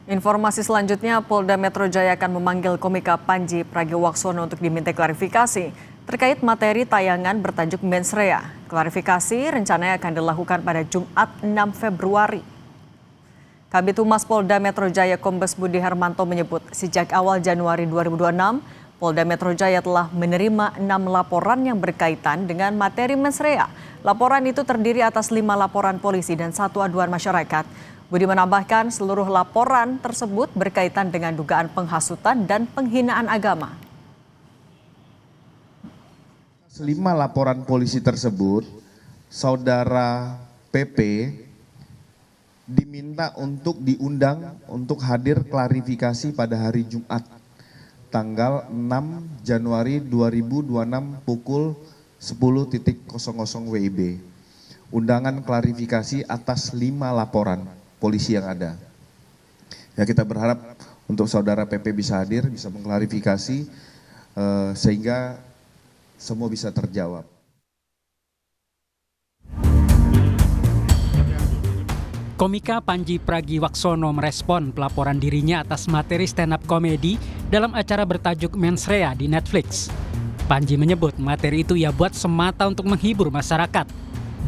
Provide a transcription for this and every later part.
Informasi selanjutnya, Polda Metro Jaya akan memanggil komika Panji Pragiwaksono untuk diminta klarifikasi terkait materi tayangan bertajuk Mens Rea. Klarifikasi rencananya akan dilakukan pada Jumat 6 Februari. Kabid Humas Polda Metro Jaya Kombes Budi Harmanto menyebut sejak awal Januari 2026, Polda Metro Jaya telah menerima 6 laporan yang berkaitan dengan materi Mens Rea. Laporan itu terdiri atas 5 laporan polisi dan 1 aduan masyarakat. Budi menambahkan seluruh laporan tersebut berkaitan dengan dugaan penghasutan dan penghinaan agama. 5 laporan polisi tersebut, Saudara PP diminta untuk diundang untuk hadir klarifikasi pada hari Jumat, tanggal 6 Januari 2026 pukul 10.00 WIB. Undangan klarifikasi atas 5 laporan polisi yang ada. Ya, kita berharap untuk Saudara PP bisa hadir, bisa mengklarifikasi sehingga semua bisa terjawab. Komika Panji Pragiwaksono merespon pelaporan dirinya atas materi stand-up komedi dalam acara bertajuk Mens Rea di Netflix. Panji menyebut materi itu ia buat semata untuk menghibur masyarakat,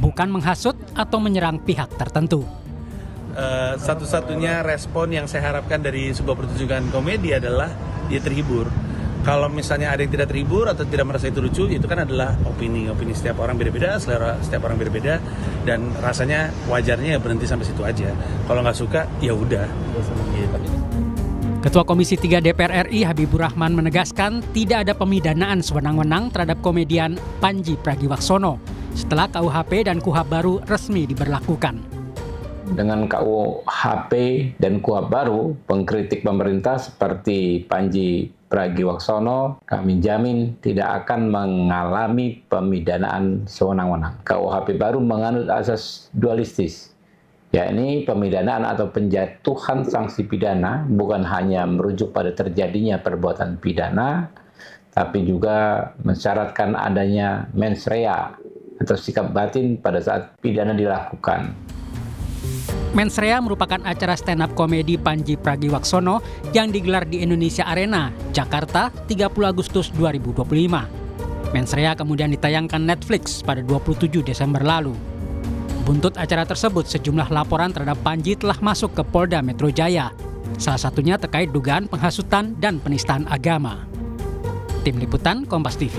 bukan menghasut atau menyerang pihak tertentu. Satu-satunya respon yang saya harapkan dari sebuah pertunjukan komedi adalah dia terhibur. Kalau misalnya ada yang tidak terhibur atau tidak merasa itu lucu, itu kan adalah opini setiap orang beda-beda, selera setiap orang beda-beda, dan rasanya wajarnya ya berhenti sampai situ aja. Kalau nggak suka, ya udah. Ketua Komisi 3 DPR RI Habibur Rahman menegaskan tidak ada pemidanaan sewenang-wenang terhadap komedian Panji Pragiwaksono setelah KUHP dan KUHP baru resmi diberlakukan. Dengan KUHP dan KUHP baru, pengkritik pemerintah seperti Panji Pragiwaksono, kami jamin tidak akan mengalami pemidanaan sewenang-wenang. KUHP baru menganut asas dualistis, yakni pemidanaan atau penjatuhan sanksi pidana bukan hanya merujuk pada terjadinya perbuatan pidana, tapi juga mensyaratkan adanya mens rea atau sikap batin pada saat pidana dilakukan. Mens Rea merupakan acara stand-up komedi Panji Pragiwaksono yang digelar di Indonesia Arena, Jakarta, 30 Agustus 2025. Mens Rea kemudian ditayangkan Netflix pada 27 Desember lalu. Buntut acara tersebut, sejumlah laporan terhadap Panji telah masuk ke Polda Metro Jaya. Salah satunya terkait dugaan penghasutan dan penistaan agama. Tim Liputan Kompas TV.